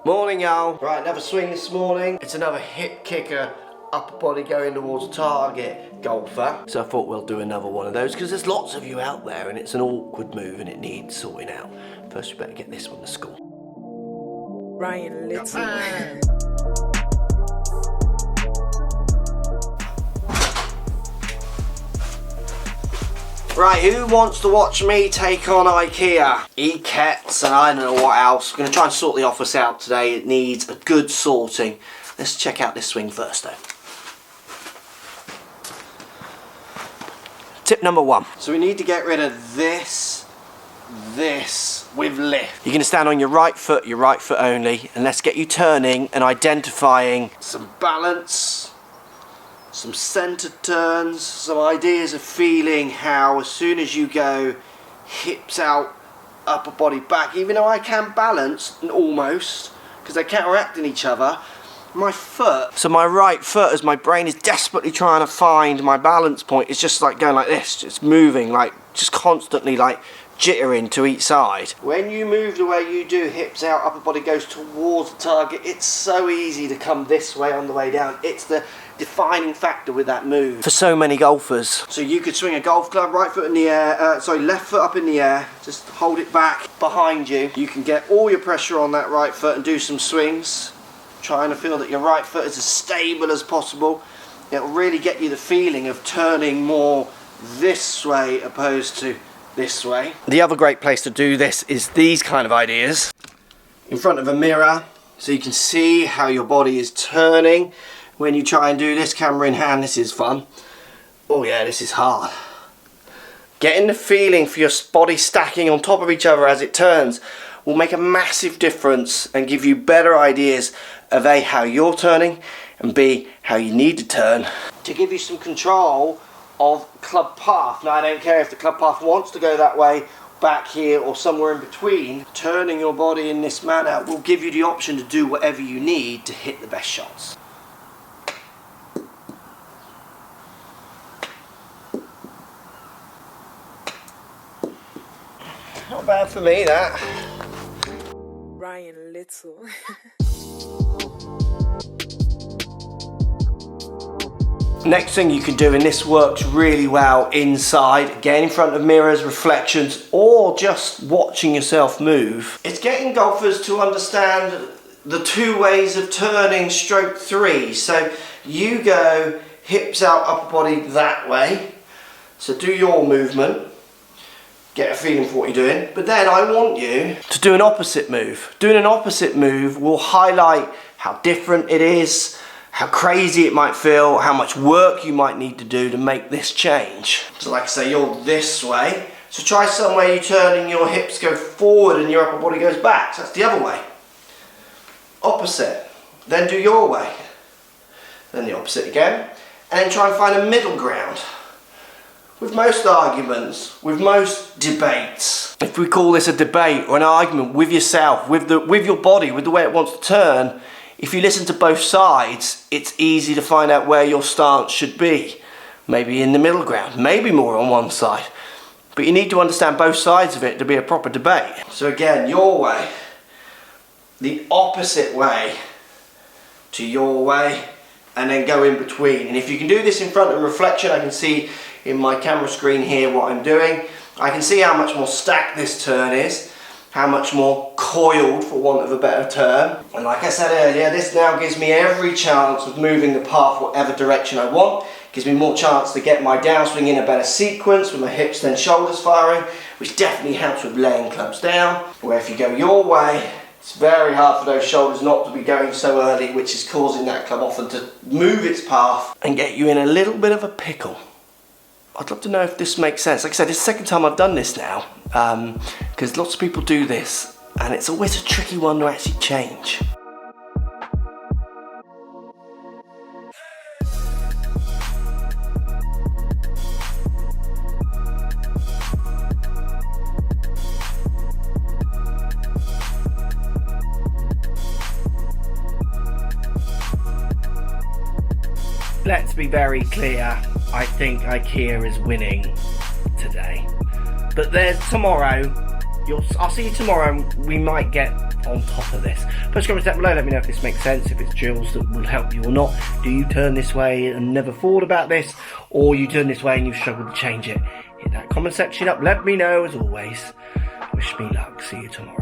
Morning, y'all. Right, another swing this morning. It's another hip kicker, upper body going towards target golfer. So I thought we'll do another one of those because there's lots of you out there and it's an awkward move and it needs sorting out. First, we better get this one to school. Ryan Little. Right, who wants to watch me take on IKEA? E-Kets and I don't know what else. I'm going to try and sort the office out today. It needs a good sorting. Let's check out this swing first though. Tip number one. So we need to get rid of this with lift. You're going to stand on your right foot only, and let's get you turning and identifying some balance, some centered turns, some ideas of feeling how as soon as you go hips out, upper body back, even though I can balance almost because they're counteracting each other, my foot, so my right foot, as my brain is desperately trying to find my balance point, is just like going like this, just moving, like just constantly like jittering to each side. When you move the way you do, hips out, upper body goes towards the target, it's so easy to come this way on the way down. It's the defining factor with that move for so many golfers. So you could swing a golf club, right foot in the air, left foot up in the air, just hold it back behind you. You can get all your pressure on that right foot and do some swings, trying to feel that your right foot is as stable as possible. It'll really get you the feeling of turning more this way opposed to this way. The other great place to do this is these kind of ideas. In front of a mirror, so you can see how your body is turning. When you try and do this camera in hand, this is fun. Oh yeah, this is hard. Getting the feeling for your body stacking on top of each other as it turns will make a massive difference and give you better ideas of A, how you're turning, and B, how you need to turn to give you some control of club path. Now I don't care if the club path wants to go that way, back here, or somewhere in between. Turning your body in this manner will give you the option to do whatever you need to hit the best shots. Not bad for me, that. Ryan Little. Next thing you can do, and this works really well inside, getting in front of mirrors, reflections, or just watching yourself move, it's getting golfers to understand the two ways of turning stroke three. So you go hips out, upper body that way. So do your movement, get a feeling for what you're doing, but then I want you to do an opposite move. Doing an opposite move will highlight how different it is, how crazy it might feel, how much work you might need to do to make this change. So like I say, you're this way, so try somewhere you turn and your hips go forward and your upper body goes back. So that's the other way. Opposite, then do your way, then the opposite again, and then try and find a middle ground. With most arguments, with most debates, if we call this a debate or an argument with yourself, with your body, with the way it wants to turn, if you listen to both sides, it's easy to find out where your stance should be. Maybe in the middle ground, maybe more on one side. But you need to understand both sides of it to be a proper debate. So again, your way, the opposite way to your way, and then go in between. And if you can do this in front of reflection, I can see in my camera screen here what I'm doing. I can see how much more stacked this turn is, how much more coiled, for want of a better term. And like I said earlier, this now gives me every chance of moving the path whatever direction I want. Gives me more chance to get my downswing in a better sequence with my hips then shoulders firing, which definitely helps with laying clubs down. Where if you go your way, it's very hard for those shoulders not to be going so early, which is causing that club often to move its path and get you in a little bit of a pickle. I'd love to know if this makes sense. Like I said, it's the second time I've done this now, because lots of people do this, and it's always a tricky one to actually change. Let's be very clear, I think IKEA is winning today. But there's tomorrow, I'll see you tomorrow and we might get on top of this. Post comments down below, let me know if this makes sense, if it's drills that will help you or not. Do you turn this way and never thought about this, or you turn this way and you've struggled to change it? Hit that comment section up, let me know as always. Wish me luck, see you tomorrow.